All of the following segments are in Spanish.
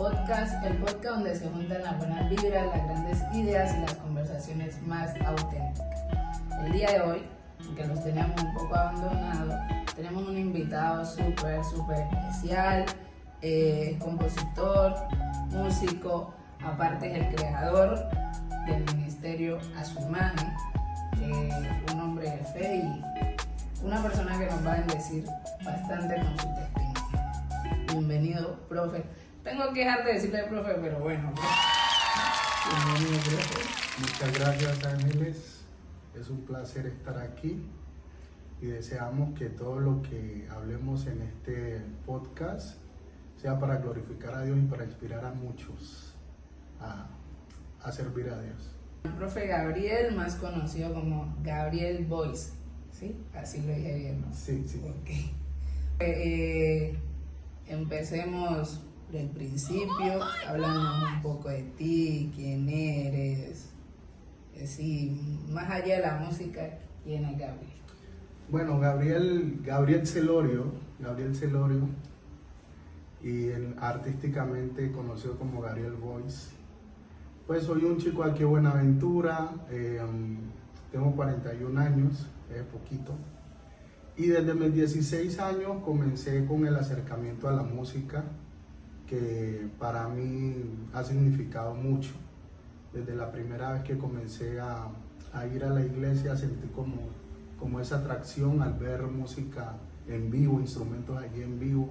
Podcast, el podcast donde se juntan las buenas vibras, las grandes ideas y las conversaciones más auténticas. El día de hoy, aunque los teníamos un poco abandonados, tenemos un invitado súper especial, compositor, músico, aparte es el creador del ministerio Azumani, un hombre de fe y una persona que nos va a bendecir bastante con su testimonio. Bienvenido, profe. Tengo que dejar de decirle profe, pero bueno. Bienvenido, profe. Muchas gracias, Ángeles. Es un placer estar aquí y deseamos que todo lo que hablemos en este podcast sea para glorificar a Dios y para inspirar a muchos a servir a Dios. El profe Gabriel, más conocido como Gabriel Voice, ¿sí? Así lo dije bien, ¿no? Sí. Okay. Empecemos del principio, hablando un poco de ti, quién eres, sí, más allá de la música, quién es Gabriel. Bueno, Gabriel Celorio, y artísticamente conocido como Gabriel Voice. Pues soy un chico aquí en Buenaventura, tengo 41 años, es poquito. Y desde mis 16 años comencé con el acercamiento a la música, que para mí ha significado mucho. Desde la primera vez que comencé a ir a la iglesia sentí como esa atracción al ver música en vivo, instrumentos allí en vivo.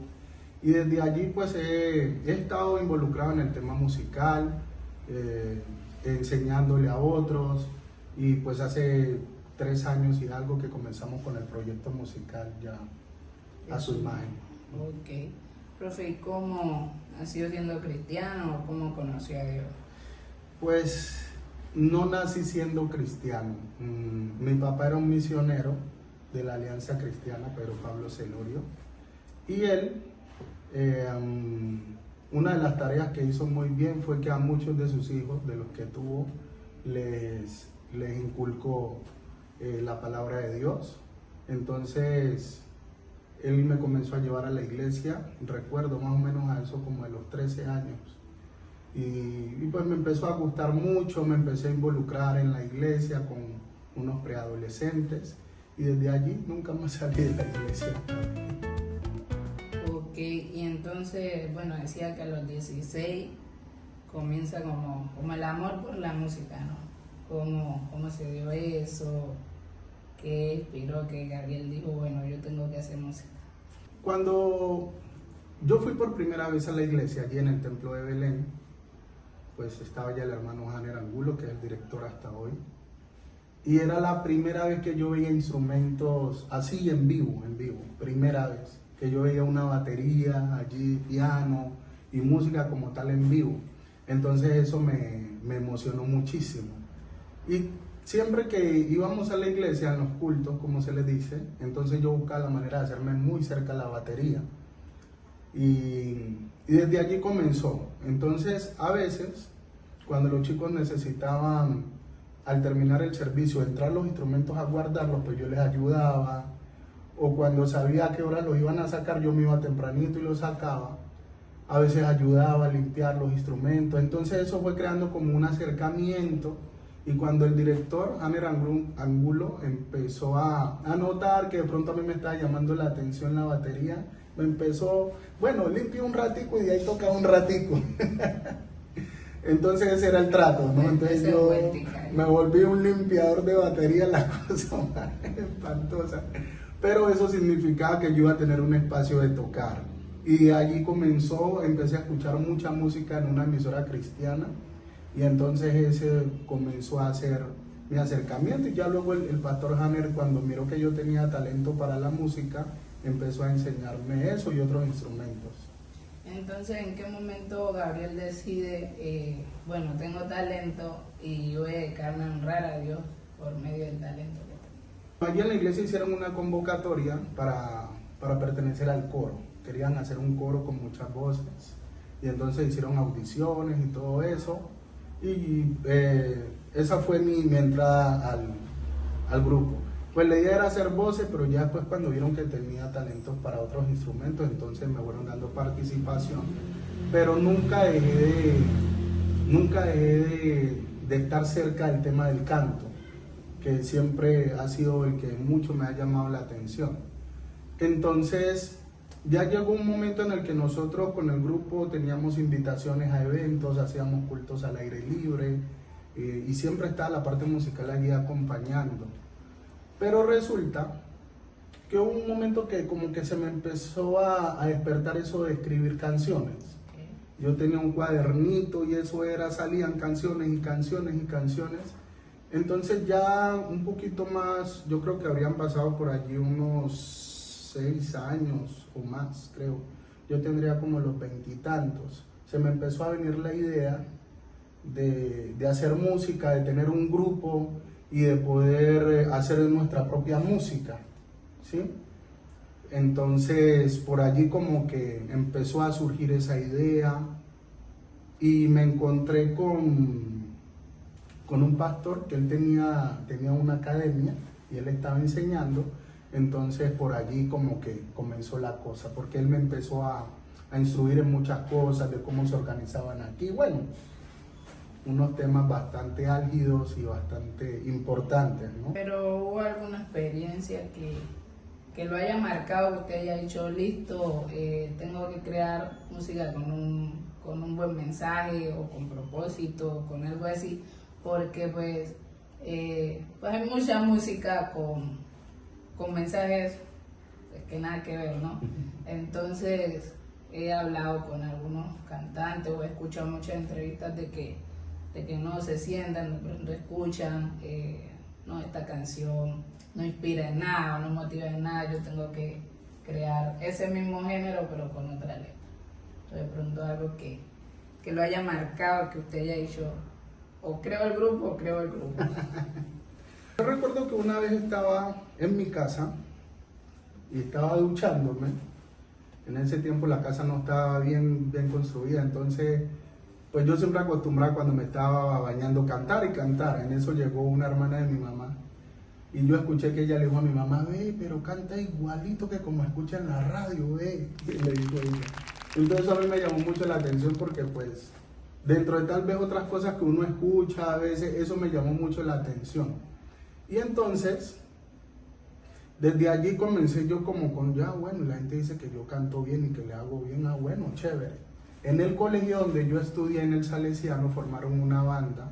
Y desde allí pues he estado involucrado en el tema musical, enseñándole a otros, y pues hace 3 años y algo que comenzamos con el proyecto musical ya a su imagen. Ok. Profe, ¿y cómo nació siendo cristiano o cómo conoció a Dios? Pues no nací siendo cristiano. Mi papá era un misionero de la Alianza Cristiana, Pedro Pablo Celorio, y él, una de las tareas que hizo muy bien fue que a muchos de sus hijos, de los que tuvo, les inculcó la palabra de Dios. Entonces él me comenzó a llevar a la iglesia, recuerdo más o menos a eso como de los 13 años. Y pues me empezó a gustar mucho, me empecé a involucrar en la iglesia con unos preadolescentes, y desde allí nunca más salí de la iglesia. Ok, y entonces, bueno, decía que a los 16 comienza como el amor por la música, ¿no? ¿Cómo se dio eso? ¿Qué inspiró que Gabriel dijo, bueno, yo tengo que hacer música? Cuando yo fui por primera vez a la iglesia, allí en el templo de Belén, pues estaba ya el hermano Janer Angulo, que es el director hasta hoy, y era la primera vez que yo veía instrumentos así en vivo, primera vez que yo veía una batería allí, piano y música como tal en vivo. Entonces eso me emocionó muchísimo. Y siempre que íbamos a la iglesia, en los cultos, como se les dice, entonces yo buscaba la manera de hacerme muy cerca a la batería. Y desde allí comenzó. Entonces, a veces, cuando los chicos necesitaban, al terminar el servicio, entrar los instrumentos a guardarlos, pues yo les ayudaba. O cuando sabía a qué hora los iban a sacar, yo me iba tempranito y los sacaba. A veces ayudaba a limpiar los instrumentos. Entonces eso fue creando como un acercamiento. Y cuando el director, Janer Angulo, empezó a notar que de pronto a mí me estaba llamando la atención la batería, me empezó, bueno, limpio un ratico y de ahí tocaba un ratico. Entonces ese era el trato, ¿no? Entonces yo me volví un limpiador de batería, la cosa más espantosa. Pero eso significaba que yo iba a tener un espacio de tocar. Y allí empecé a escuchar mucha música en una emisora cristiana. Y entonces ese comenzó a ser mi acercamiento, y ya luego el pastor Janer, cuando miró que yo tenía talento para la música, empezó a enseñarme eso y otros instrumentos. Entonces, ¿en qué momento Gabriel decide, bueno, tengo talento y voy a dedicarme a honrar a Dios por medio del talento que tengo? Allí en la iglesia hicieron una convocatoria para pertenecer al coro. Querían hacer un coro con muchas voces, y entonces hicieron audiciones y todo eso. Y esa fue mi entrada al grupo. Pues la idea era hacer voces, pero ya después cuando vieron que tenía talentos para otros instrumentos, entonces me fueron dando participación pero nunca dejé de estar cerca del tema del canto, que siempre ha sido el que mucho me ha llamado la atención. Entonces, ya llegó un momento en el que nosotros con el grupo teníamos invitaciones a eventos, hacíamos cultos al aire libre, y siempre estaba la parte musical allí acompañando. Pero resulta que hubo un momento que como que se me empezó a despertar eso de escribir canciones. Yo tenía un cuadernito y eso era, salían canciones y canciones y canciones. Entonces ya un poquito más, yo creo que habrían pasado por allí unos 6 años o más, creo. Yo tendría como los 20 y tantos. Se me empezó a venir la idea de hacer música, de tener un grupo y de poder hacer nuestra propia música, ¿sí? Entonces por allí como que empezó a surgir esa idea y me encontré con un pastor que él tenía una academia y él estaba enseñando. Entonces por allí como que comenzó la cosa, porque él me empezó a instruir en muchas cosas de cómo se organizaban aquí. Bueno, unos temas bastante álgidos y bastante importantes, ¿no? Pero ¿hubo alguna experiencia que lo haya marcado, que usted haya dicho, listo, tengo que crear música con un buen mensaje o con propósito, con algo así? Porque pues hay mucha música con mensajes pues, que nada que ver, ¿no? Entonces he hablado con algunos cantantes o he escuchado muchas entrevistas de que no se sientan, de pronto escuchan, no, esta canción no inspira en nada, no motiva en nada, yo tengo que crear ese mismo género pero con otra letra. Entonces, de pronto algo que lo haya marcado, que usted haya dicho, o creo el grupo o creo el grupo. Yo recuerdo que una vez estaba en mi casa y estaba duchándome. En ese tiempo la casa no estaba bien construida, entonces pues yo siempre acostumbraba cuando me estaba bañando cantar y cantar. En eso llegó una hermana de mi mamá y yo escuché que ella le dijo a mi mamá, ve, pero canta igualito que como escucha en la radio, ve, y le dijo ella. Entonces a mí me llamó mucho la atención porque pues dentro de tal vez otras cosas que uno escucha a veces, eso me llamó mucho la atención. Y entonces, desde allí comencé yo como con, ya bueno, la gente dice que yo canto bien y que le hago bien, ah bueno, chévere. En el colegio donde yo estudié, en el Salesiano, formaron una banda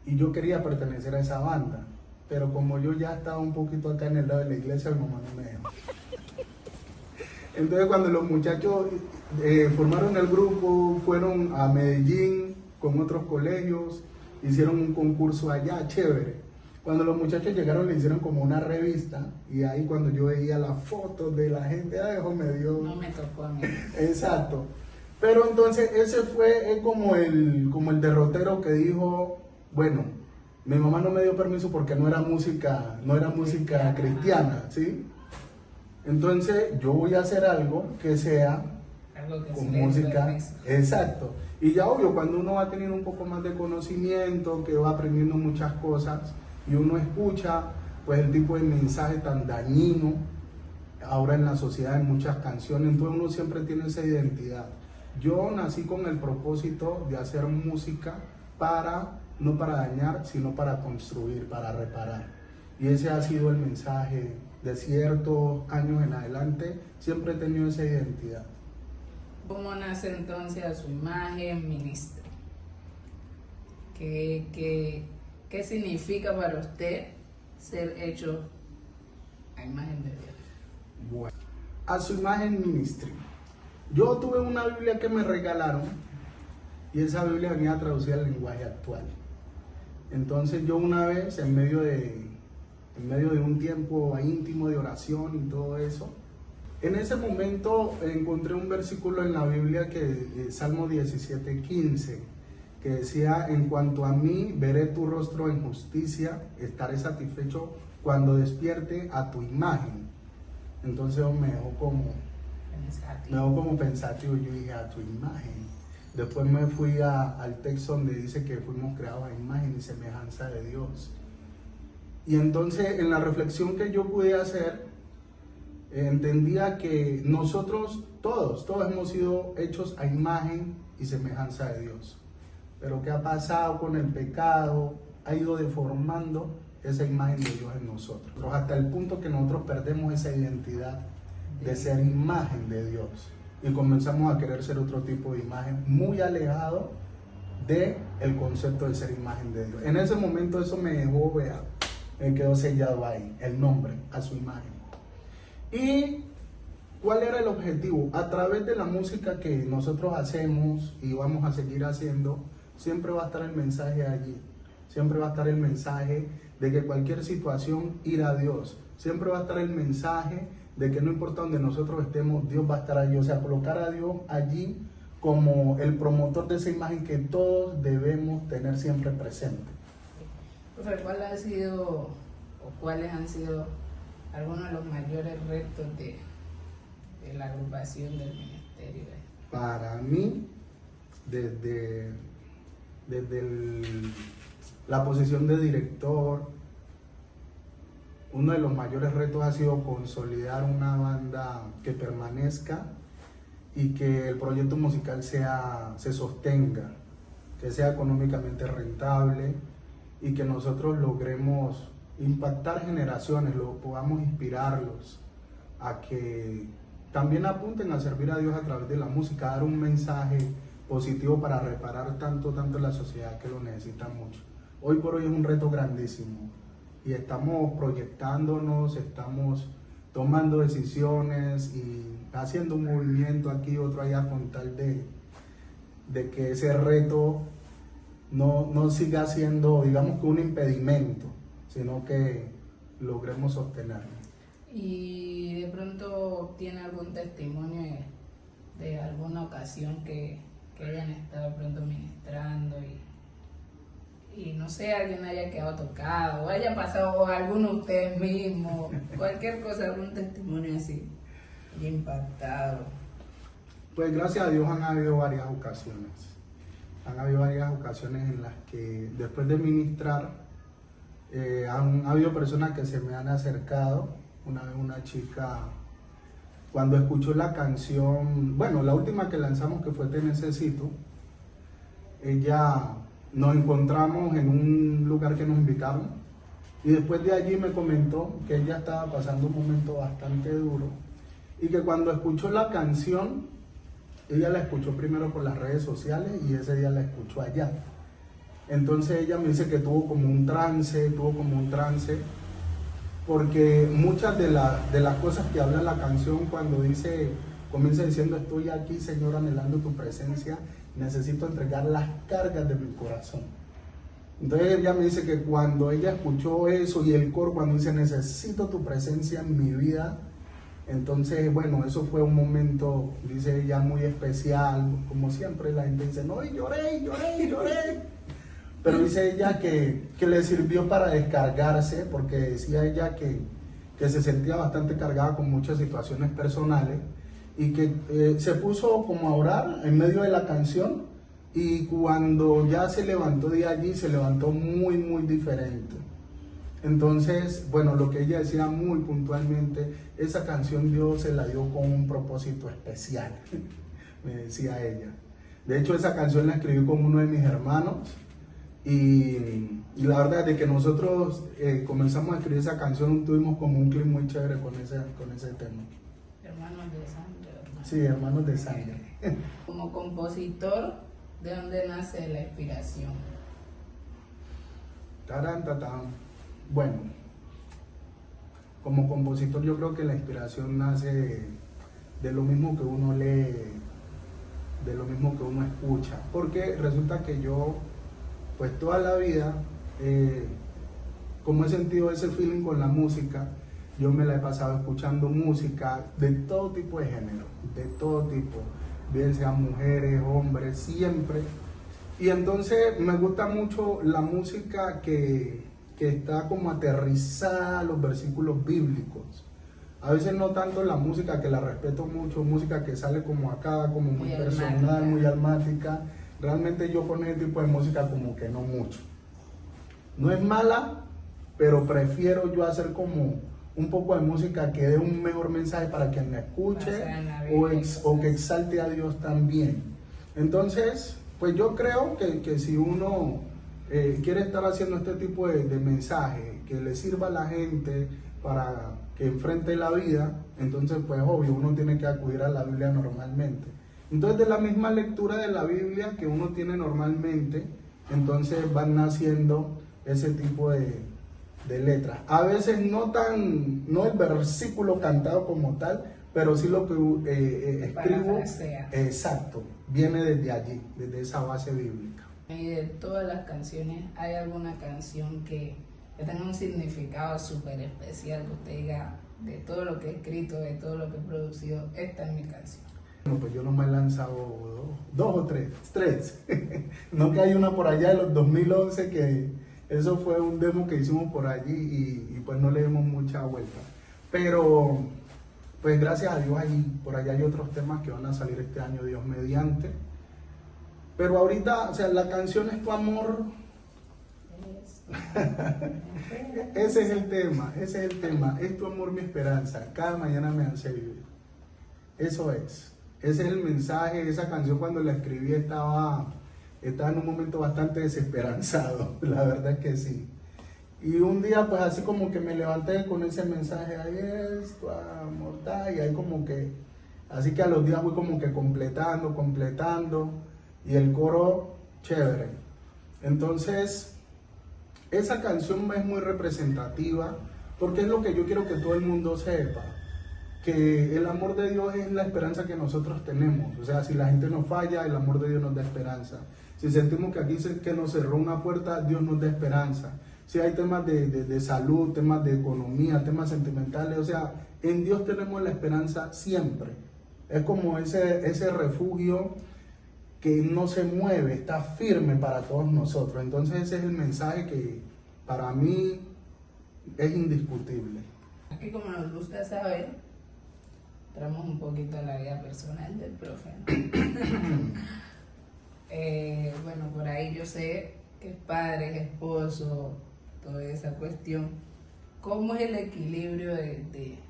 y yo quería pertenecer a esa banda, pero como yo ya estaba un poquito acá en el lado de la iglesia, mi mamá no me dejó. Entonces cuando los muchachos formaron el grupo, fueron a Medellín con otros colegios, hicieron un concurso allá, chévere. Cuando los muchachos llegaron le hicieron como una revista y ahí cuando yo veía las fotos de la gente, eso me dio... No me tocó a mí. Exacto. Pero entonces ese fue como el derrotero que dijo, bueno, mi mamá no me dio permiso porque no era música cristiana, ¿sí? Entonces yo voy a hacer algo que sea con música, exacto. Y ya obvio, cuando uno va teniendo un poco más de conocimiento, que va aprendiendo muchas cosas y uno escucha pues el tipo de mensaje tan dañino ahora en la sociedad en muchas canciones, entonces uno siempre tiene esa identidad. Yo nací con el propósito de hacer música no para dañar, sino para construir, para reparar. Y ese ha sido el mensaje de ciertos años en adelante, siempre he tenido esa identidad. ¿Cómo nace entonces A Su Imagen Ministry? ¿Qué significa para usted ser hecho a imagen de Dios? Bueno, A Su Imagen Ministry. Yo tuve una Biblia que me regalaron y esa Biblia venía traducida al lenguaje actual. Entonces yo una vez, en medio de un tiempo íntimo de oración y todo eso, en ese momento encontré un versículo en la Biblia que Salmo 17:15, que decía, en cuanto a mí, veré tu rostro en justicia, estaré satisfecho cuando despierte a tu imagen. Entonces me dejó como pensativo, yo dije, a tu imagen. Después me fui al texto donde dice que fuimos creados a imagen y semejanza de Dios. Y entonces en la reflexión que yo pude hacer, entendía que nosotros todos hemos sido hechos a imagen y semejanza de Dios. Pero ¿qué ha pasado con el pecado? Ha ido deformando esa imagen de Dios en nosotros, hasta el punto que nosotros perdemos esa identidad de ser imagen de Dios y comenzamos a querer ser otro tipo de imagen muy alejado del concepto de ser imagen de Dios. En ese momento eso me dejó, me quedó sellado ahí, el nombre a su imagen. ¿Y cuál era el objetivo? A través de la música que nosotros hacemos y vamos a seguir haciendo, siempre va a estar el mensaje allí. Siempre va a estar el mensaje de que cualquier situación, ir a Dios. Siempre va a estar el mensaje de que no importa donde nosotros estemos, Dios va a estar allí. O sea, colocar a Dios allí como el promotor de esa imagen que todos debemos tener siempre presente. Profe, ¿cuáles han sido algunos de los mayores retos de la agrupación del ministerio? Para mí, la posición de director, uno de los mayores retos ha sido consolidar una banda que permanezca y que el proyecto musical se sostenga, que sea económicamente rentable y que nosotros logremos impactar generaciones, podamos inspirarlos a que también apunten a servir a Dios a través de la música, dar un mensaje positivo para reparar tanto la sociedad que lo necesita mucho. Hoy por hoy es un reto grandísimo y estamos proyectándonos, estamos tomando decisiones y haciendo un movimiento aquí, otro allá con tal de que ese reto no siga siendo, digamos que un impedimento, sino que logremos sostenerlo. ¿Y de pronto tiene algún testimonio de alguna ocasión que hayan estado de pronto ministrando y no sé, alguien haya quedado tocado o haya pasado, o alguno de ustedes mismos, cualquier cosa, algún testimonio así impactado? Pues gracias a Dios han habido varias ocasiones. Han habido varias ocasiones en las que después de ministrar han habido personas que se me han acercado. Una vez una chica, cuando escuchó la canción, bueno, la última que lanzamos, que fue Te Necesito, nos encontramos en un lugar que nos invitaron y después de allí me comentó que ella estaba pasando un momento bastante duro y que cuando escuchó la canción, ella la escuchó primero por las redes sociales y ese día la escuchó allá. Entonces ella me dice que tuvo como un trance, porque muchas de las cosas que habla la canción cuando comienza diciendo: estoy aquí, Señor, anhelando tu presencia, necesito entregar las cargas de mi corazón. Entonces ella me dice que cuando ella escuchó eso y el coro cuando dice necesito tu presencia en mi vida, entonces bueno, eso fue un momento, dice ella, muy especial. Como siempre la gente dice, no, y lloré, pero dice ella que le sirvió para descargarse, porque decía ella que se sentía bastante cargada con muchas situaciones personales y que se puso como a orar en medio de la canción, y cuando ya se levantó de allí, se levantó muy diferente. Entonces, bueno, lo que ella decía muy puntualmente, esa canción Dios se la dio con un propósito especial, me decía ella. De hecho, esa canción la escribí con uno de mis hermanos y la verdad es de que nosotros comenzamos a escribir esa canción, tuvimos como un clip muy chévere con ese tema. Hermanos de sangre, ¿verdad? Sí, hermanos de sangre. Como compositor, ¿de dónde nace la inspiración? Bueno, como compositor yo creo que la inspiración nace de lo mismo que uno lee, de lo mismo que uno escucha, porque resulta que yo, pues toda la vida, como he sentido ese feeling con la música, yo me la he pasado escuchando música de todo tipo de género, de todo tipo, bien sean mujeres, hombres, siempre. Y entonces me gusta mucho la música que está como aterrizada a los versículos bíblicos. A veces no tanto la música, que la respeto mucho, música que sale como acá, como muy personal, muy almática. Realmente yo con ese tipo de música como que no mucho. No es mala, pero prefiero yo hacer como un poco de música que dé un mejor mensaje para quien la escuche o que exalte a Dios también. Entonces, pues yo creo que si uno quiere estar haciendo este tipo de mensaje que le sirva a la gente para que enfrente la vida, entonces pues obvio uno tiene que acudir a la Biblia normalmente. Entonces de la misma lectura de la Biblia que uno tiene normalmente, entonces van naciendo ese tipo de letras. A veces no el versículo cantado como tal, pero sí lo que escribo, exacto, viene desde allí, desde esa base bíblica. Y de todas las canciones, ¿hay alguna canción que tenga un significado súper especial, que usted diga, de todo lo que he escrito, de todo lo que he producido, esta es mi canción? Bueno, pues yo no me he lanzado dos o tres. No, que hay una por allá de los 2011 que eso fue un demo que hicimos por allí y pues no le dimos mucha vuelta. Pero pues gracias a Dios por allá hay otros temas que van a salir este año, Dios mediante. Pero ahorita, o sea, la canción es tu amor. Ese es el tema, es tu amor mi esperanza, cada mañana me hace vivir. Eso es, ese es el mensaje. Esa canción cuando la escribí estaba en un momento bastante desesperanzado, la verdad es que sí. Y un día pues así como que me levanté con ese mensaje, ahí es tu amor, y ahí como que, así que a los días fui como que completando, y el coro chévere. Entonces, esa canción es muy representativa, porque es lo que yo quiero que todo el mundo sepa, que el amor de Dios es la esperanza que nosotros tenemos. O sea, si la gente nos falla, el amor de Dios nos da esperanza. Si sentimos que aquí que nos cerró una puerta, Dios nos da esperanza. Si hay temas de salud, temas de economía, temas sentimentales, o sea, en Dios tenemos la esperanza siempre. Es como ese refugio que no se mueve, está firme para todos nosotros. Entonces ese es el mensaje que para mí es indiscutible. Aquí, como nos gusta saber, entramos un poquito a la vida personal del profe. Bueno, por ahí yo sé que es padre, es esposo, toda esa cuestión. ¿Cómo es el equilibrio de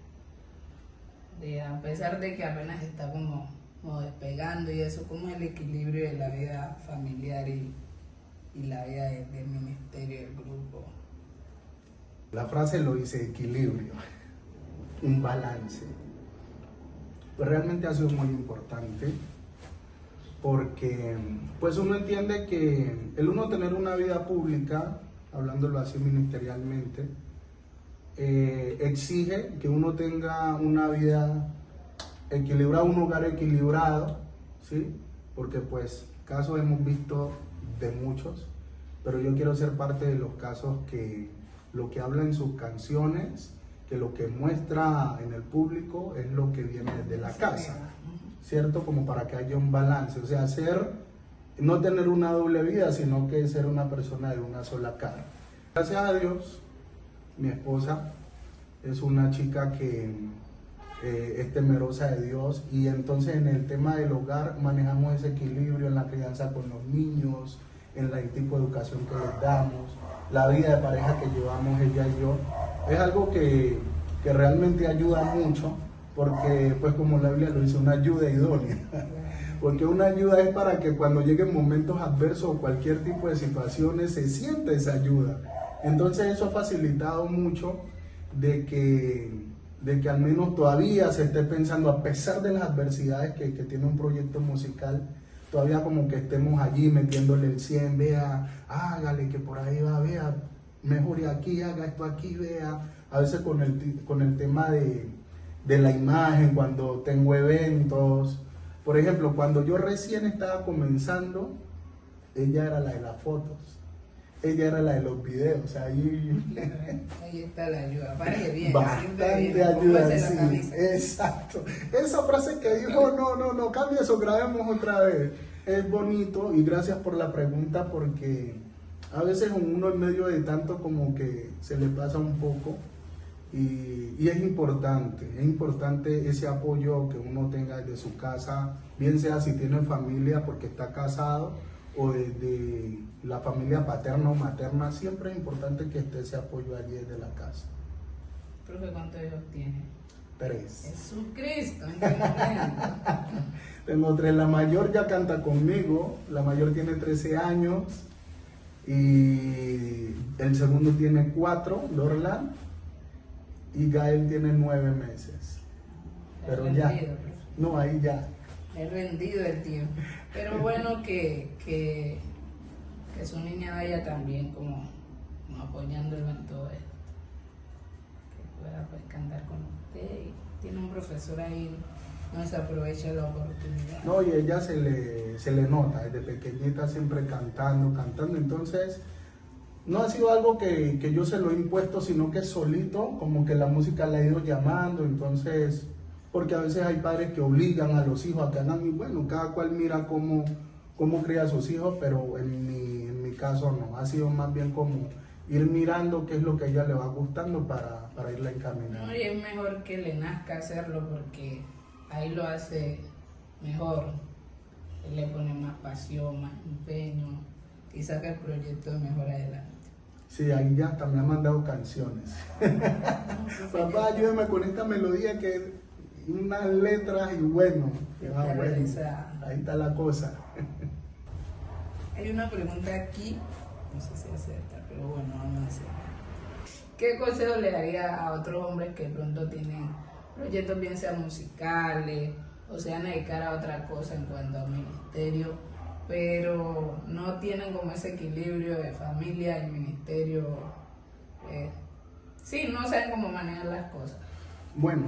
a pesar de que apenas está como despegando y eso, cómo es el equilibrio de la vida familiar y la vida del ministerio, del grupo? La frase lo dice, equilibrio, un balance. Pues realmente ha sido muy importante porque pues uno entiende que el uno tener una vida pública, hablándolo así ministerialmente, exige que uno tenga una vida equilibrada, un hogar equilibrado, ¿sí? Porque pues casos hemos visto de muchos, pero yo quiero ser parte de los casos que lo que habla en sus canciones, que lo que muestra en el público es lo que viene de la casa, ¿cierto? Como para que haya un balance, o sea, no tener una doble vida, sino que ser una persona de una sola cara. Gracias a Dios, mi esposa es una chica que es temerosa de Dios, y entonces en el tema del hogar manejamos ese equilibrio en la crianza con los niños, en el tipo de educación que les damos, la vida de pareja que llevamos ella y yo. Es algo que realmente ayuda mucho, porque pues como la Biblia lo dice, una ayuda idónea. Porque una ayuda es para que cuando lleguen momentos adversos o cualquier tipo de situaciones se sienta esa ayuda. Entonces eso ha facilitado mucho de que al menos todavía se esté pensando, a pesar de las adversidades que tiene un proyecto musical, todavía como que estemos allí metiéndole el 100, vea, hágale que por ahí va, vea, mejore aquí, haga esto aquí, vea. A veces con el tema de la imagen, cuando tengo eventos. Por ejemplo, cuando yo recién estaba comenzando, ella era la de las fotos, ella era la de los videos, ahí está la ayuda, parece bien. Bastante ayuda, sí, exacto. Esa frase que dijo, no, cambia eso, grabemos otra vez. Es bonito, y gracias por la pregunta, porque a veces uno en medio de tanto como que se le pasa un poco, y es importante ese apoyo que uno tenga desde su casa, bien sea si tiene familia porque está casado, o desde la familia paterna o materna. Siempre es importante que esté ese apoyo allí desde la casa. Profe, ¿cuántos hijos tiene? 3. Jesucristo, ¿en qué momento? Tengo 3. La mayor ya canta conmigo. La mayor tiene 13 años. Y el segundo tiene 4, Dorlan. Y Gael tiene 9 meses. Pero Es ya. rendido, profe. No, ahí ya. Es rendido el tío. Pero bueno que su niña vaya también como apoyándolo en todo esto. Que pueda pues cantar con usted. Y tiene un profesor ahí, no se aprovecha la oportunidad. No, y ella se le nota, desde pequeñita siempre cantando. Entonces, no ha sido algo que yo se lo he impuesto, sino que solito, como que la música la ha ido llamando. Entonces, porque a veces hay padres que obligan a los hijos a que hagan, y bueno, cada cual mira cómo cría a sus hijos, pero en mi caso no. Ha sido más bien como ir mirando qué es lo que a ella le va gustando para irla encaminando. No, y es mejor que le nazca hacerlo porque ahí lo hace mejor. Él le pone más pasión, más empeño y saca el proyecto mejor adelante. Sí, ahí ya hasta me ha mandado canciones. No, profe, Papá, ya ayúdame con esta melodía que unas letras y bueno. está Bueno, realizada. ahí está la cosa. Hay una pregunta aquí, no sé si acepta, pero bueno, vamos a hacer. ¿Qué consejo le daría a otros hombres que de pronto tienen proyectos bien sean musicales o se van a dedicar a otra cosa en cuanto al ministerio, pero no tienen como ese equilibrio de familia y ministerio? Sí, no saben cómo manejar las cosas. Bueno,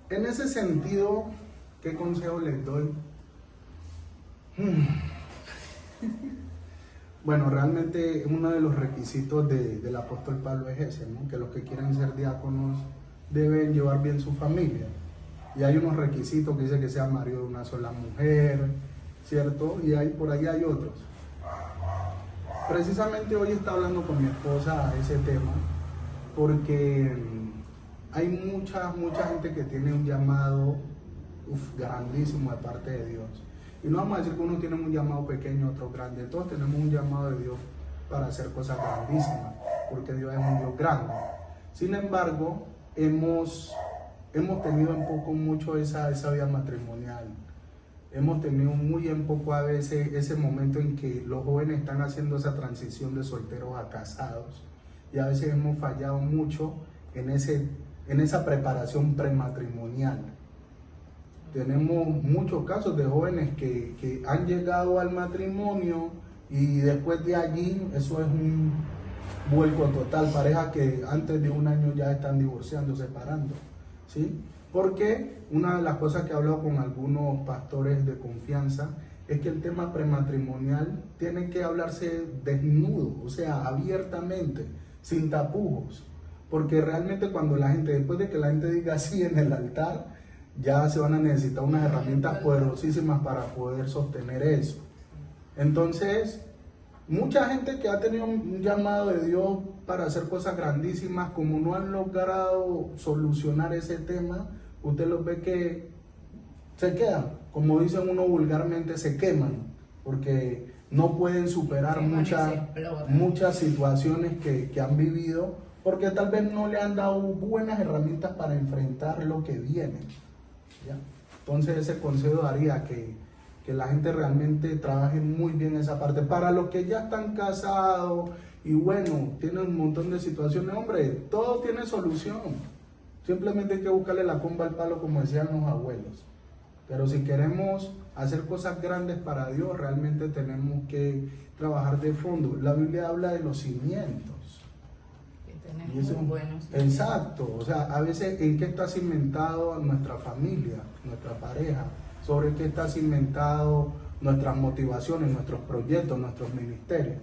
en ese sentido, ¿qué consejo les doy? Bueno, realmente uno de los requisitos del apóstol Pablo es ese, ¿no? Que los que quieren ser diáconos deben llevar bien su familia. Y hay unos requisitos que dice que sea marido de una sola mujer, ¿cierto? Y por ahí hay otros. Precisamente hoy estaba hablando con mi esposa ese tema, porque hay mucha gente que tiene un llamado grandísimo de parte de Dios. Y no vamos a decir que uno tiene un llamado pequeño, otro grande. Todos tenemos un llamado de Dios para hacer cosas grandísimas, porque Dios es un Dios grande. Sin embargo, hemos tenido en poco mucho esa vida matrimonial. Hemos tenido muy en poco a veces ese momento en que los jóvenes están haciendo esa transición de solteros a casados. Y a veces hemos fallado mucho en esa preparación prematrimonial. Tenemos muchos casos de jóvenes que han llegado al matrimonio y después de allí eso es un vuelco total. Parejas que antes de un año ya están divorciando, separando, ¿sí? Porque una de las cosas que he hablado con algunos pastores de confianza es que el tema prematrimonial tiene que hablarse desnudo, o sea, abiertamente, sin tapujos. Porque realmente después de que la gente diga sí en el altar, ya se van a necesitar unas herramientas poderosísimas para poder sostener eso. Entonces, mucha gente que ha tenido un llamado de Dios para hacer cosas grandísimas, como no han logrado solucionar ese tema, usted los ve que se quedan, como dicen uno vulgarmente, se queman, porque no pueden superar muchas situaciones que han vivido, porque tal vez no le han dado buenas herramientas para enfrentar lo que viene. ¿Ya? Entonces ese consejo daría que la gente realmente trabaje muy bien esa parte. Para los que ya están casados y bueno, tienen un montón de situaciones, hombre, todo tiene solución. Simplemente hay que buscarle la comba al palo, como decían los abuelos. Pero si queremos hacer cosas grandes para Dios, realmente tenemos que trabajar de fondo. La Biblia habla de los cimientos. Y eso, buenos. Exacto, o sea, a veces en qué está cimentado nuestra familia, nuestra pareja, sobre qué está cimentado nuestras motivaciones, nuestros proyectos, nuestros ministerios,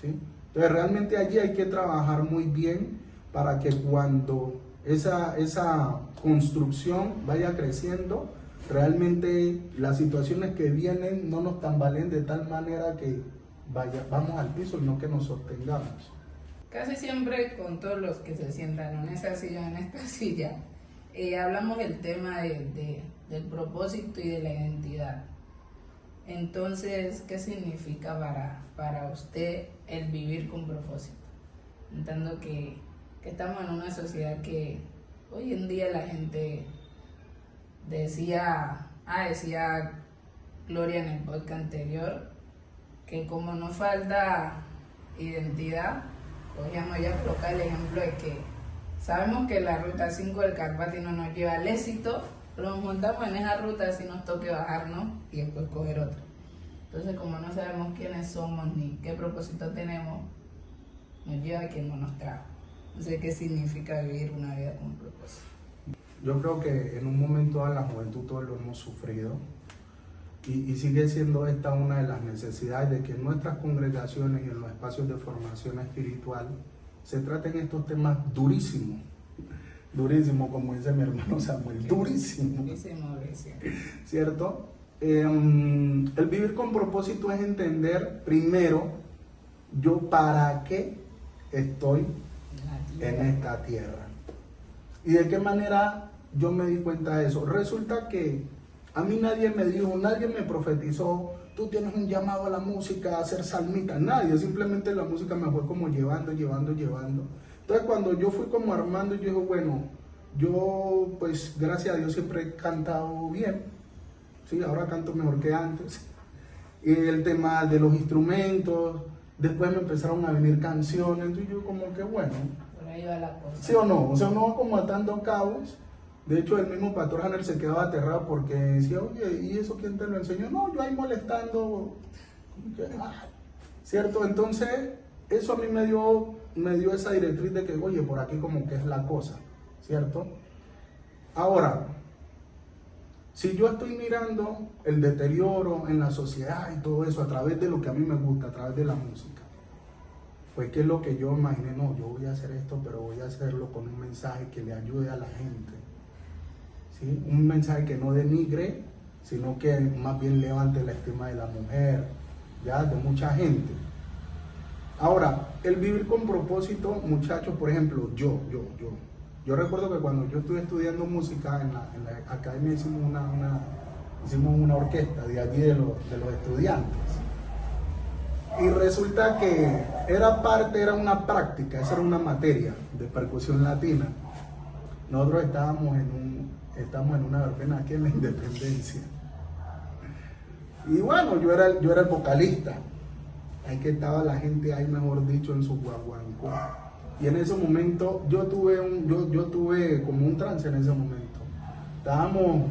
¿sí? Entonces realmente allí hay que trabajar muy bien para que cuando esa construcción vaya creciendo, realmente las situaciones que vienen no nos tambalen de tal manera que vamos al piso y no que nos sostengamos. Casi siempre con todos los que se sientan en esa silla, en esta silla, hablamos del tema del propósito y de la identidad. Entonces, ¿qué significa para usted el vivir con propósito? Entiendo que que estamos en una sociedad que hoy en día la gente decía Gloria en el podcast anterior, que como nos falta identidad, podríamos ya colocar el ejemplo de que sabemos que la ruta 5 del Carpati no nos lleva al éxito, pero nos montamos en esa ruta si nos toque bajarnos y después coger otra. Entonces, como no sabemos quiénes somos ni qué propósito tenemos, nos lleva a quien no nos trajo. No sé qué significa vivir una vida con propósito. Yo creo que en un momento de la juventud todos lo hemos sufrido y sigue siendo esta una de las necesidades de que en nuestras congregaciones y en los espacios de formación espiritual se traten estos temas durísimos, como dice mi hermano Samuel, durísimo, ¿cierto? El vivir con propósito es entender primero yo para qué estoy en esta tierra y de qué manera yo me di cuenta de eso. Resulta que a mí nadie me dijo, nadie me profetizó, tú tienes un llamado a la música, a ser salmista, nadie, simplemente la música me fue como llevando. Entonces cuando yo fui como armando, yo dije, bueno, yo pues gracias a Dios siempre he cantado bien, sí, ahora canto mejor que antes, y el tema de los instrumentos, después me empezaron a venir canciones, entonces yo como que bueno, por ahí va la cosa. ¿Sí o no? O sea, uno va como atando cabos. De hecho, el mismo pastor Hanner se quedaba aterrado porque decía, oye, ¿y eso quién te lo enseñó? No, yo ahí molestando, ¿cierto? Entonces, eso a mí me dio esa directriz de que, oye, por aquí como que es la cosa, ¿cierto? Ahora, si yo estoy mirando el deterioro en la sociedad y todo eso a través de lo que a mí me gusta, a través de la música, pues ¿qué es lo que yo imaginé? No, yo voy a hacer esto, pero voy a hacerlo con un mensaje que le ayude a la gente, ¿sí? Un mensaje que no denigre, sino que más bien levante la estima de la mujer, ya, de mucha gente. Ahora, el vivir con propósito, muchachos, por ejemplo, yo recuerdo que cuando yo estuve estudiando música en la academia hicimos una orquesta de allí de los estudiantes. Y resulta que era una práctica, esa era una materia de percusión latina. Nosotros estábamos en una verbena aquí en la Independencia. Y bueno, yo era el vocalista. Ahí que estaba la gente ahí, mejor dicho, en su guaguancó. Y en ese momento yo tuve como un trance en ese momento. Estábamos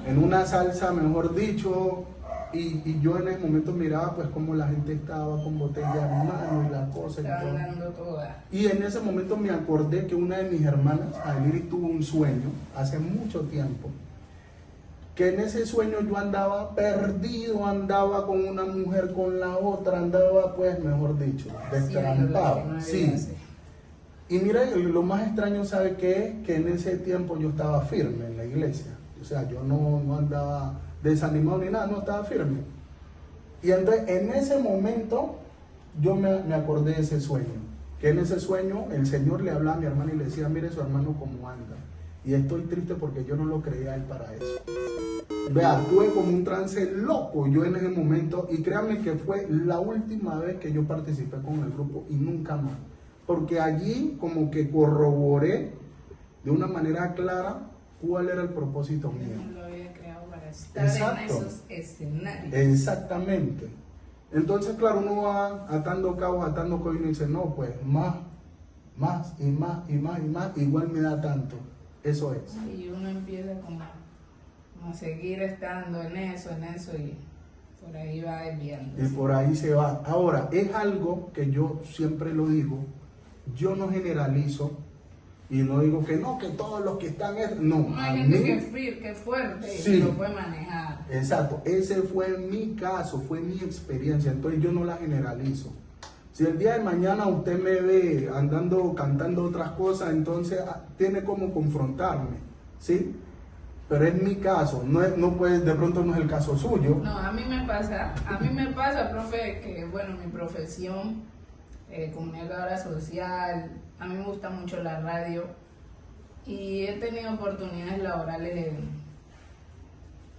en una salsa, mejor dicho, y yo en ese momento miraba pues como la gente estaba con botella en mano y la cosa y todo. Y en ese momento me acordé que una de mis hermanas, Ailiri, tuvo un sueño hace mucho tiempo, que en ese sueño yo andaba perdido, andaba con una mujer, con la otra, andaba pues, mejor dicho, destrampado. Sí. Y mira, lo más extraño, ¿sabe qué es? Que en ese tiempo yo estaba firme en la iglesia. O sea, yo no andaba desanimado ni nada, no estaba firme. Y entonces en ese momento yo me acordé de ese sueño. Que en ese sueño el Señor le hablaba a mi hermano y le decía, mire su hermano cómo anda. Y estoy triste porque yo no lo creía a él para eso. Vea, tuve como un trance loco yo en ese momento. Y créanme que fue la última vez que yo participé con el grupo y nunca más. Porque allí como que corroboré de una manera clara cuál era el propósito mío. No lo había creado para estar en esos escenarios. Exactamente. Entonces, claro, uno va atando cabos y dice, no, pues más y más, igual me da tanto. Eso es. Y uno empieza como a seguir estando en eso y por ahí va desviando. Y por ahí se va. Ahora, es algo que yo siempre lo digo, yo no generalizo y no digo que no, que todos los que están... No, hay gente que es fuerte sí, y lo puede manejar. Exacto, ese fue mi caso, fue mi experiencia, entonces yo no la generalizo. Si el día de mañana usted me ve andando, cantando otras cosas, entonces tiene como confrontarme, ¿sí? Pero es mi caso, no puede, de pronto no es el caso suyo. No, a mí me pasa, profe, que bueno, mi profesión, comunicadora social, a mí me gusta mucho la radio y he tenido oportunidades laborales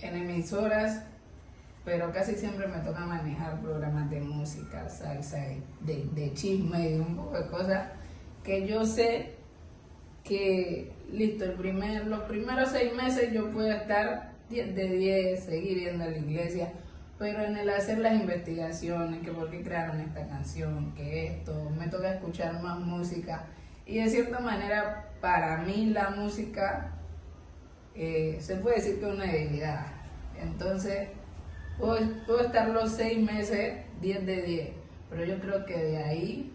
en emisoras, pero casi siempre me toca manejar programas de música, salsa, de chisme y un poco de cosas que yo sé que, listo, los primeros 6 meses yo puedo estar 10 de 10, seguir yendo a la iglesia, pero en el hacer las investigaciones, que por qué crearon esta canción, que esto, me toca escuchar más música, y de cierta manera para mí la música se puede decir que es una debilidad. Entonces puedo estar los 6 meses 10 de 10, pero yo creo que de ahí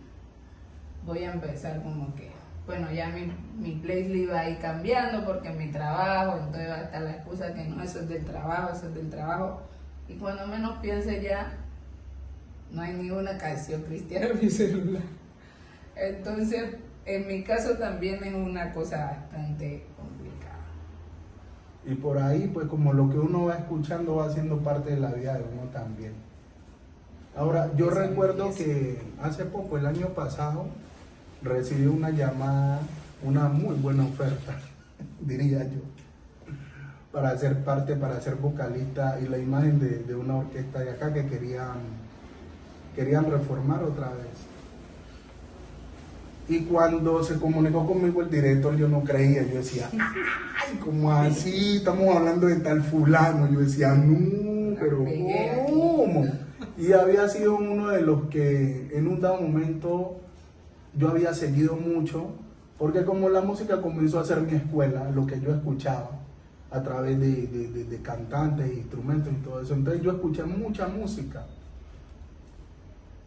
voy a empezar como que, bueno, ya mi playlist va a ir cambiando porque mi trabajo, entonces va a estar la excusa que no, eso es del trabajo, y cuando menos piense ya no hay ni una canción cristiana en mi celular. Entonces en mi caso también es una cosa bastante complicada. Y por ahí, pues como lo que uno va escuchando va siendo parte de la vida de uno también. Ahora, yo recuerdo que hace poco, el año pasado, recibí una llamada, una muy buena oferta, diría yo, para ser parte, para ser vocalista, y la imagen de una orquesta de acá que querían reformar otra vez. Y cuando se comunicó conmigo el director, yo no creía, yo decía, ay, ¿cómo así? Estamos hablando de tal fulano. Yo decía, no, pero ¿cómo? Y había sido uno de los que en un dado momento yo había seguido mucho, porque como la música comenzó a ser mi escuela, lo que yo escuchaba a través de cantantes, instrumentos y todo eso, entonces yo escuché mucha música.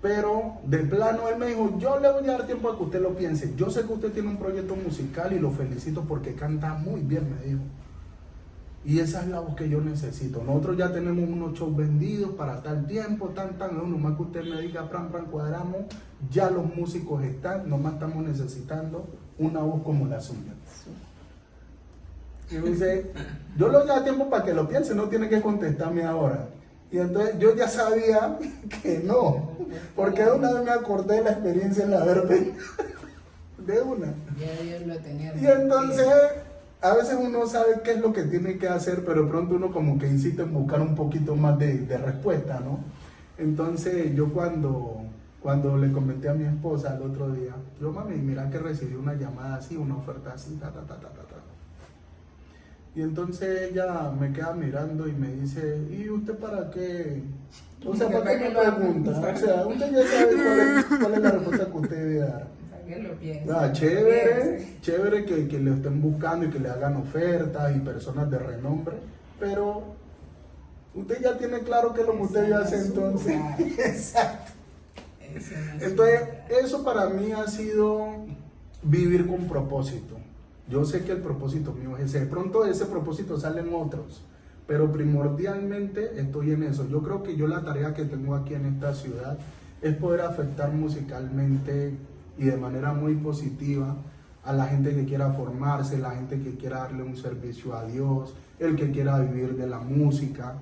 Pero de plano él me dijo, yo le voy a dar tiempo a que usted lo piense. Yo sé que usted tiene un proyecto musical y lo felicito porque canta muy bien, me dijo. Y esa es la voz que yo necesito. Nosotros ya tenemos unos shows vendidos para tal tiempo, nomás que usted me diga, pran, cuadramos, ya los músicos están, nomás estamos necesitando una voz como la suya. Y me dice, yo le voy a dar tiempo para que lo piense, no tiene que contestarme ahora. Y entonces yo ya sabía que no, porque de una vez me acordé de la experiencia en la verde, de una. Ya Dios lo tenía. Y entonces a veces uno sabe qué es lo que tiene que hacer, pero de pronto uno como que insiste en buscar un poquito más de respuesta, ¿no? Entonces yo cuando le comenté a mi esposa el otro día, yo, mami, mira que recibí una llamada así, una oferta así, ta. Y entonces ella me queda mirando y me dice, ¿y usted para qué? O sea, ¿para qué me pregunta? O sea, usted ya sabe cuál es la respuesta que usted debe dar. ¿Para qué lo piensa? Ah, chévere que le estén buscando y que le hagan ofertas y personas de renombre, pero usted ya tiene claro qué es lo que usted debe hacer entonces. Exacto. Entonces, eso para mí ha sido vivir con propósito. Yo sé que el propósito mío es ese. De pronto de ese propósito salen otros, pero primordialmente estoy en eso. Yo creo que yo la tarea que tengo aquí en esta ciudad es poder afectar musicalmente y de manera muy positiva a la gente que quiera formarse, la gente que quiera darle un servicio a Dios, el que quiera vivir de la música.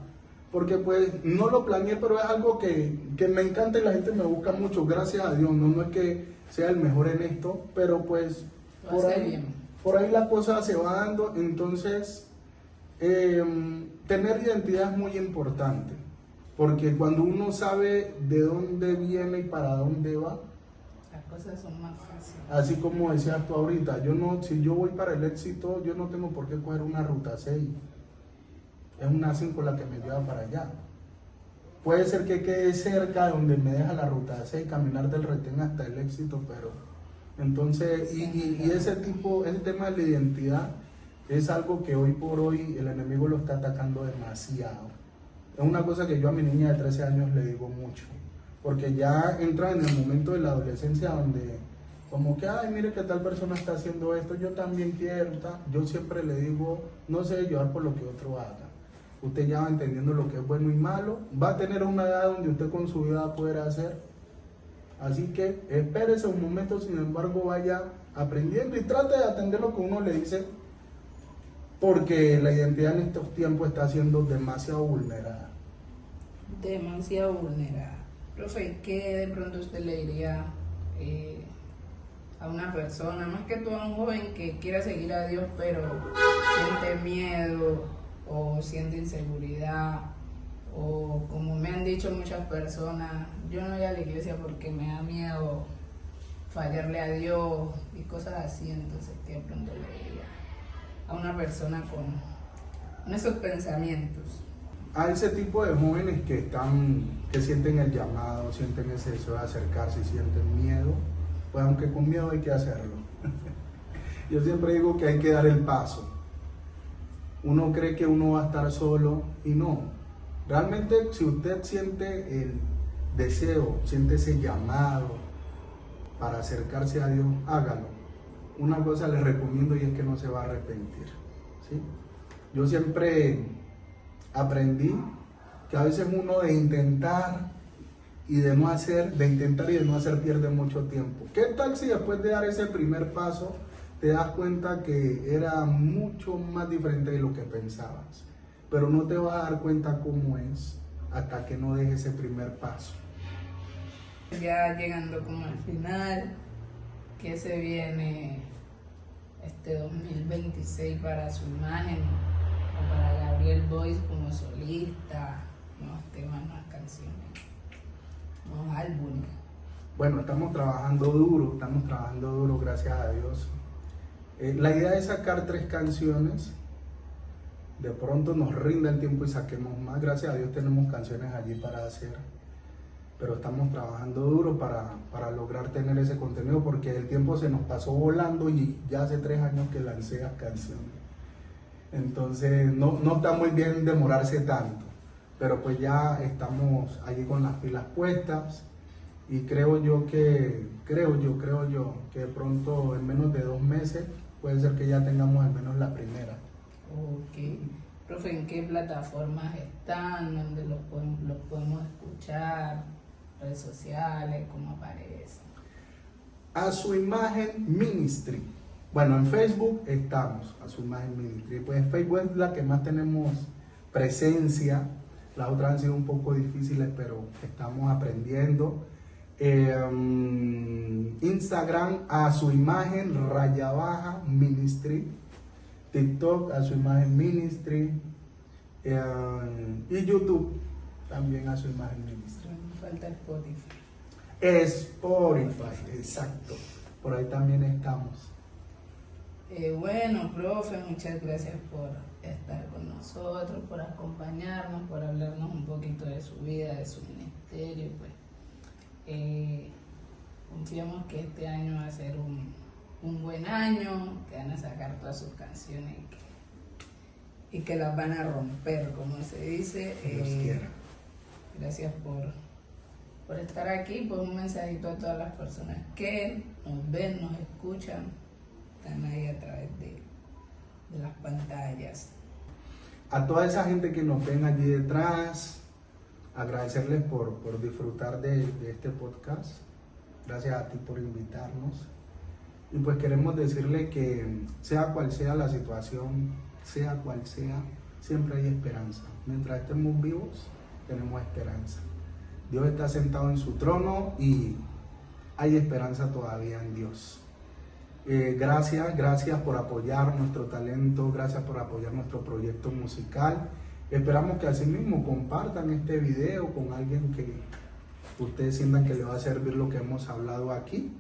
Porque pues no lo planeé, pero es algo que me encanta y la gente me busca mucho, gracias a Dios. No es que sea el mejor en esto, pero pues por ahí la cosa se va dando. Entonces tener identidad es muy importante, porque cuando uno sabe de dónde viene y para dónde va, las cosas son más fáciles. Así como decías tú ahorita, si yo voy para el éxito, yo no tengo por qué coger una ruta 6, es una 5 la que me lleva para allá. Puede ser que quede cerca de donde me deja la ruta 6, caminar del Retén hasta el éxito, pero entonces, y ese tema de la identidad es algo que hoy por hoy el enemigo lo está atacando demasiado. Es una cosa que yo a mi niña de 13 años le digo mucho, porque ya entra en el momento de la adolescencia donde como que, ay, mire que tal persona está haciendo esto, yo también quiero. Yo siempre le digo, no se debe llevar por lo que otro haga. Usted ya va entendiendo lo que es bueno y malo, va a tener una edad donde usted con su vida va a poder hacer. Así que espérese un momento, sin embargo vaya aprendiendo y trate de atender lo que uno le dice, porque la identidad en estos tiempos está siendo demasiado vulnerada. Demasiado vulnerada. Profe, ¿qué de pronto usted le diría a una persona, más que todo a un joven que quiera seguir a Dios, pero siente miedo o siente inseguridad, o como me han dicho muchas personas, yo no voy a la iglesia porque me da miedo fallarle a Dios y cosas así. Entonces, que de pronto le diga a una persona con esos pensamientos. A ese tipo de jóvenes que sienten el llamado, sienten ese deseo de acercarse y sienten miedo, pues aunque con miedo hay que hacerlo. Yo siempre digo que hay que dar el paso. Uno cree que uno va a estar solo y no. Realmente, si usted siente el deseo, siente ese llamado para acercarse a Dios, hágalo. Una cosa les recomiendo y es que no se va a arrepentir, ¿sí? Yo siempre aprendí que a veces uno de intentar y de no hacer, pierde mucho tiempo. ¿Qué tal si después de dar ese primer paso te das cuenta que era mucho más diferente de lo que pensabas? Pero no te vas a dar cuenta cómo es hasta que no dejes ese primer paso. Ya llegando como al final, ¿qué se viene este 2026 para su imagen o para Gabriel Boyce como solista? Nuevos temas, nuevas canciones, nuevos álbumes. Bueno, estamos trabajando duro, gracias a Dios. La idea es sacar 3 canciones. De pronto nos rinda el tiempo y saquemos más. Gracias a Dios tenemos canciones allí para hacer. Pero estamos trabajando duro para lograr tener ese contenido, porque el tiempo se nos pasó volando y ya hace 3 años que lancé las canciones. Entonces no está muy bien demorarse tanto, pero pues ya estamos allí con las pilas puestas y creo yo que de pronto en menos de 2 meses puede ser que ya tengamos al menos la primera. Ok. Profe, ¿en qué plataformas están? ¿Dónde los podemos escuchar? ¿Redes sociales? ¿Cómo aparece? A Su Imagen Ministry. Bueno, en Facebook estamos, A Su Imagen Ministry. Pues Facebook es la que más tenemos presencia. Las otras han sido un poco difíciles, pero estamos aprendiendo. Instagram, A Su Imagen _Ministry. TikTok, A Su Imagen Ministry. Y YouTube también, A Su Imagen Ministry. Falta Spotify. Spotify, exacto. Por ahí también estamos. Bueno, profe, muchas gracias por estar con nosotros, por acompañarnos, por hablarnos un poquito de su vida, de su ministerio. Pues confiamos que este año va a ser un buen año, que van a sacar todas sus canciones y que las van a romper, como se dice. Dios quiera. Gracias por estar aquí. Pues un mensajito a todas las personas que nos ven, nos escuchan, están ahí a través de las pantallas. A toda esa gente que nos ven allí detrás, agradecerles por disfrutar de este podcast. Gracias a ti por invitarnos. Y pues queremos decirle que sea cual sea la situación, sea cual sea, siempre hay esperanza. Mientras estemos vivos, tenemos esperanza. Dios está sentado en su trono y hay esperanza todavía en Dios. Gracias por apoyar nuestro talento, gracias por apoyar nuestro proyecto musical. Esperamos que asimismo compartan este video con alguien que ustedes sientan que le va a servir lo que hemos hablado aquí.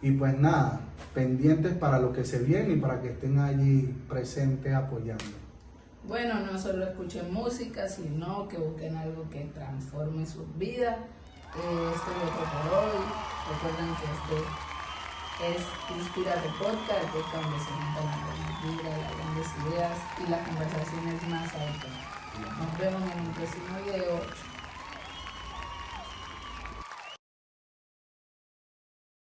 Y pues nada, pendientes para lo que se viene y para que estén allí presentes apoyando. Bueno, no solo escuchen música, sino que busquen algo que transforme sus vidas. Esto es todo por hoy. Recuerden que este es Inspírate Podcast, el podcast donde se juntan las grandes vibras, las grandes ideas y las conversaciones más altas. Nos vemos en un próximo video.